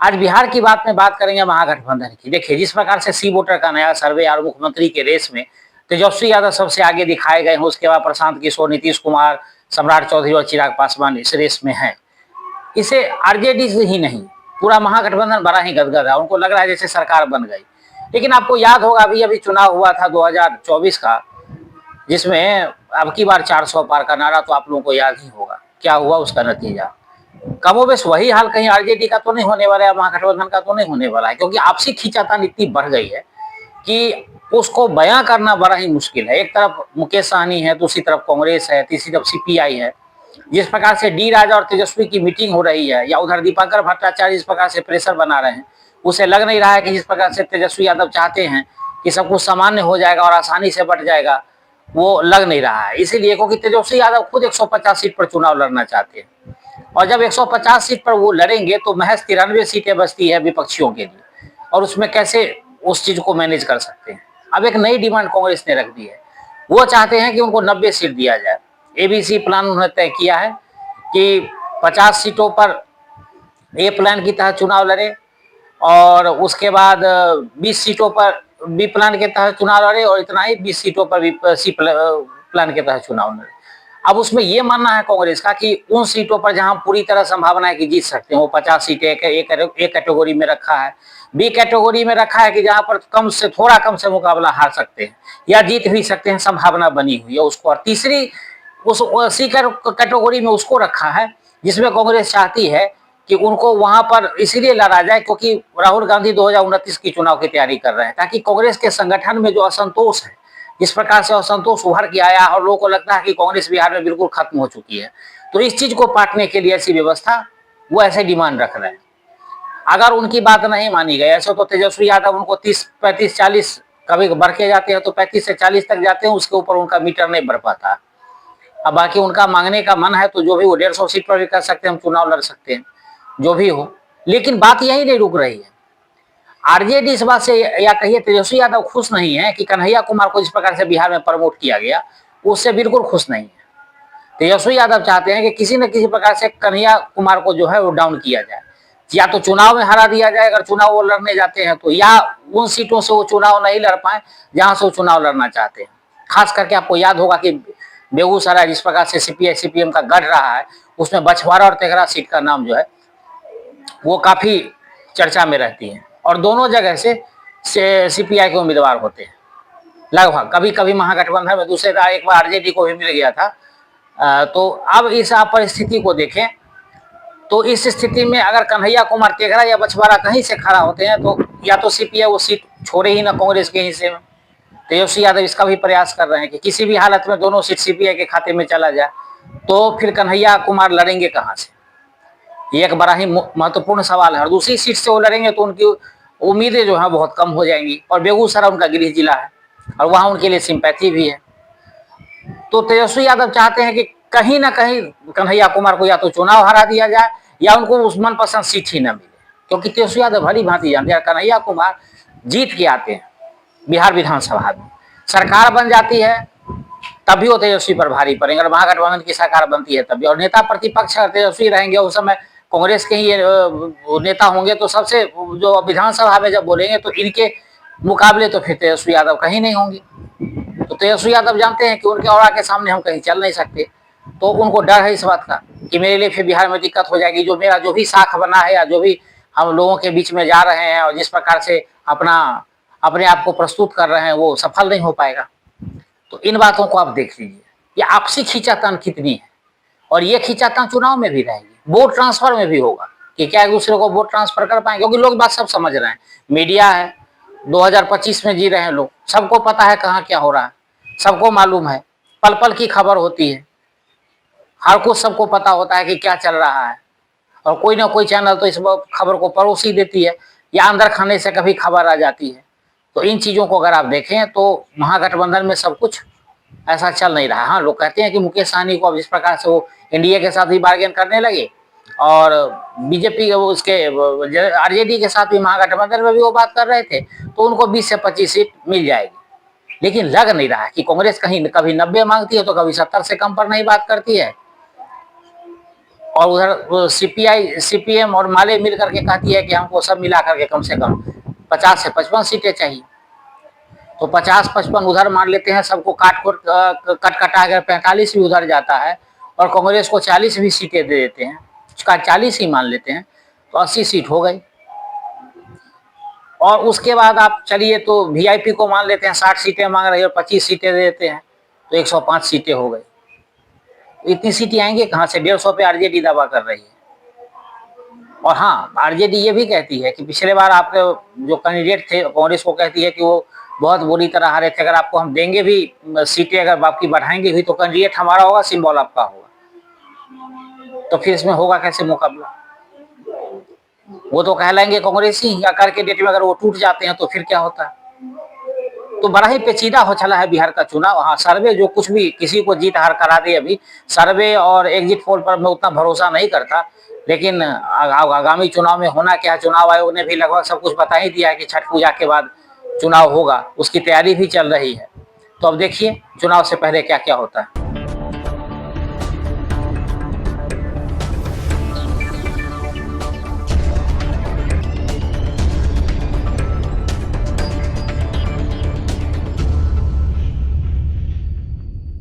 आज बिहार की बात में बात करेंगे महागठबंधन की। देखिए, जिस प्रकार से सी वोटर का नया सर्वे और मुख्यमंत्री के रेस में तेजस्वी यादव सबसे आगे दिखाए गए हैं, उसके बाद प्रशांत किशोर, नीतीश कुमार, सम्राट चौधरी और चिराग पासवान इस रेस में हैं। इसे आरजेडी से ही नहीं, पूरा महागठबंधन बड़ा ही गदगद है, उनको लग रहा है जैसे सरकार बन गई। लेकिन आपको याद होगा अभी अभी चुनाव हुआ था 2024 का, जिसमें अब की बार 400 पार का नारा तो आप लोगों को याद ही होगा। क्या हुआ उसका नतीजा? कमोबेश वही हाल कहीं आरजेडी का तो नहीं होने वाला है, महागठबंधन का तो नहीं होने वाला है, क्योंकि आपसी खींचातान इतनी बढ़ गई है कि उसको बयां करना बड़ा ही मुश्किल है। एक तरफ मुकेश सहनी है, दूसरी तरफ कांग्रेस है, तीसरी तरफ सीपीआई है। जिस प्रकार से डी राजा और तेजस्वी की मीटिंग हो रही है, या उधर दीपांकर भट्टाचार्य जिस प्रकार से प्रेशर बना रहे हैं, उसे लग नहीं रहा है कि जिस प्रकार से तेजस्वी यादव चाहते हैं कि सब कुछ सामान्य हो जाएगा और आसानी से बढ़ जाएगा, वो लग नहीं रहा है। इसीलिए क्योंकि तेजस्वी यादव खुद 150 सीट पर चुनाव लड़ना चाहते हैं, और जब 150 सीट पर वो लड़ेंगे तो महज 93 सीटें बचती है विपक्षियों के लिए, और उसमें कैसे उस चीज को मैनेज कर सकते हैं। अब एक नई डिमांड कांग्रेस ने रख दी है, वो चाहते हैं कि उनको 90 सीट दिया जाए। एबीसी प्लान उन्होंने तय किया है कि 50 सीटों पर ए प्लान की तहत चुनाव लड़े, और उसके बाद 20 सीटों पर बी प्लान के तहत चुनाव लड़े, और इतना ही 20 सीटों पर सी प्लान के तहत चुनाव लड़े। अब उसमें यह मानना है कांग्रेस का कि उन सीटों पर जहां पूरी तरह संभावना है कि जीत सकते हैं, वो 50 सीटें एक कैटेगरी में रखा है, बी कैटेगरी में रखा है कि जहां पर थोड़ा कम से मुकाबला हार सकते हैं या जीत भी सकते हैं, संभावना बनी हुई है उसको। और तीसरी उस सी कैटेगरी में उसको रखा है जिसमें कांग्रेस चाहती है कि उनको वहां पर इसीलिए लड़ा जाए क्योंकि राहुल गांधी 2029 की चुनाव की तैयारी कर रहे हैं, ताकि कांग्रेस के संगठन में जो असंतोष है, जिस प्रकार से असंतोष उभर के आया और लोगों को लगता है कि कांग्रेस बिहार में बिल्कुल खत्म हो चुकी है, तो इस चीज को पाटने के लिए ऐसी व्यवस्था वो ऐसे डिमांड रख रहे हैं। अगर उनकी बात नहीं मानी गई ऐसे, तो तेजस्वी यादव उनको 30, 35, 40 कभी बढ़ के जाते हैं तो 35 से 40 तक जाते हैं, उसके ऊपर उनका मीटर नहीं बढ़ पाता। अब बाकी उनका मांगने का मन है तो जो भी वो 150 सीट पर भी कर सकते हैं, हम चुनाव लड़ सकते हैं, जो भी हो। लेकिन बात यही नहीं रुक रही है। आरजेडी इस बात से, या कहिए तेजस्वी यादव खुश नहीं है कि कन्हैया कुमार को जिस प्रकार से बिहार में प्रमोट किया गया, उससे बिल्कुल खुश नहीं है। तेजस्वी यादव चाहते हैं कि किसी न किसी प्रकार से कन्हैया कुमार को जो है वो डाउन किया जाए, या तो चुनाव में हरा दिया जाए अगर चुनाव वो लड़ने जाते हैं तो, या उन सीटों से वो चुनाव नहीं लड़ पाए जहां से वो चुनाव लड़ना चाहते हैं। खास करके आपको याद होगा कि बेगूसराय जिस प्रकार से सीपीआई सीपीएम का गढ़ रहा है, उसमें बछवाड़ा और तेघरा सीट का नाम जो है वो काफी चर्चा में रहती है, और दोनों जगह से सीपीआई के उम्मीदवार होते हैं लगभग। कभी कभी महागठबंधन में दूसरे का एक बार आरजेडी को भी मिल गया था। तो अब इस आप परिस्थिति को देखें तो इस स्थिति में अगर कन्हैया कुमार तेघरा या बछवाड़ा कहीं से खड़ा होते हैं तो या तो सीपीआई वो सीट छोड़े ही ना कांग्रेस के हिस्से में। तेजस्वी यादव इसका भी प्रयास कर रहे हैं कि किसी भी हालत में दोनों सीट सीपीआई के खाते में चला जाए, तो फिर कन्हैया कुमार लड़ेंगे कहाँ से? ये एक बड़ा ही महत्वपूर्ण सवाल है। और दूसरी सीट से वो लड़ेंगे तो उनकी उम्मीदें जो है बहुत कम हो जाएंगी, और बेगूसराय उनका गृह जिला है और वहां उनके लिए सिंपैथी भी है। तो तेजस्वी यादव चाहते हैं कि कहीं ना कहीं कन्हैया कुमार को या तो चुनाव हरा दिया जाए या उनको उस मनपसंद सीट ही न मिले, क्योंकि तेजस्वी यादव भली भांति जानते हैं कन्हैया कुमार जीत के आते हैं बिहार विधानसभा में, सरकार बन जाती है तब भी वो तेजस्वी पर भारी पड़ेंगे, और महागठबंधन की सरकार बनती है तब भी। और नेता प्रतिपक्ष अगर तेजस्वी रहेंगे, उस समय कांग्रेस के ही नेता होंगे, तो सबसे जो विधानसभा में जब बोलेंगे तो इनके मुकाबले तो फिर तेजस्वी यादव कहीं नहीं होंगे। तो तेजस्वी यादव जानते हैं कि उनके औरा के सामने हम कहीं चल नहीं सकते, तो उनको डर है इस बात का कि मेरे लिए फिर बिहार में दिक्कत हो जाएगी। जो मेरा जो भी साख बना है या जो भी हम लोगों के बीच में जा रहे हैं और जिस प्रकार से अपने आप को प्रस्तुत कर रहे हैं, वो सफल नहीं हो पाएगा। तो इन बातों को आप देख लीजिए, ये आपसी खींचातान कितनी है, और ये खींचातान चुनाव में भी रहेगी, वोट ट्रांसफर में भी होगा कि क्या एक दूसरे को वोट ट्रांसफर कर पाएंगे, क्योंकि लोग बात सब समझ रहे हैं। मीडिया है, 2025 में जी रहे हैं लोग, सबको पता है कहाँ क्या हो रहा है, सबको मालूम है, पल पल की खबर होती है, हर कुछ सबको पता होता है कि क्या चल रहा है, और कोई ना कोई चैनल तो इस खबर को परोसी देती है या अंदर खाने से कभी खबर आ जाती है। तो इन चीज़ों को अगर आप देखें तो महागठबंधन में सब कुछ ऐसा चल नहीं रहा है। हाँ, लोग कहते हैं कि मुकेश सहनी को अब जिस प्रकार से वो एनडीए के साथ भी बार्गेन करने लगे और बीजेपी उसके आरजेडी के साथ भी महागठबंधन में भी वो बात कर रहे थे, तो उनको 20 से 25 सीट मिल जाएगी। लेकिन लग नहीं रहा है कि कांग्रेस कहीं कभी 90 मांगती है तो कभी 70 से कम पर नहीं बात करती है। और उधर सीपीआई सीपीएम और माले मिल करके कहती है कि हमको सब मिला करके कम से कम 50 से 55 सीटें चाहिए। तो 50-55 उधर मान लेते हैं, सबको कट कटा कर 45 भी उधर जाता है और कांग्रेस को 40 भी सीटें दे देते हैं, उसका 40 ही मान लेते हैं, तो 80 सीट हो गई। और उसके बाद आप चलिए तो वीआईपी को मान लेते हैं 60 सीटें मांग रही है और 25 सीटें दे देते हैं, तो 105 सीटें हो गई। इतनी सीटें आएंगे कहाँ से? 150 पे आरजेडी दावा कर रही है। और हाँ, आरजेडी ये भी कहती है कि पिछले बार आपके जो कैंडिडेट थे कांग्रेस को कहती है कि वो बहुत बुरी तरह हारे थे, अगर आपको हम देंगे भी सीटें, अगर आपकी बढ़ाएंगे भी तो कैंडिडेट हमारा होगा, सिंबल आपका होगा। तो फिर इसमें होगा कैसे मुकाबला? वो तो कहलाएंगे कांग्रेसी, या करके डेट में अगर वो टूट जाते हैं तो फिर क्या होता है? तो बड़ा ही पेचीदा हो चला है बिहार का चुनाव। हाँ, सर्वे जो कुछ भी किसी को जीत हार करा दे, अभी सर्वे और एग्जिट पोल पर मैं उतना भरोसा नहीं करता, लेकिन आगामी चुनाव में होना क्या, चुनाव आयोग ने भी लगभग सब कुछ बता ही दिया है कि छठ पूजा के बाद चुनाव होगा, उसकी तैयारी भी चल रही है। तो अब देखिए चुनाव से पहले क्या क्या होता है।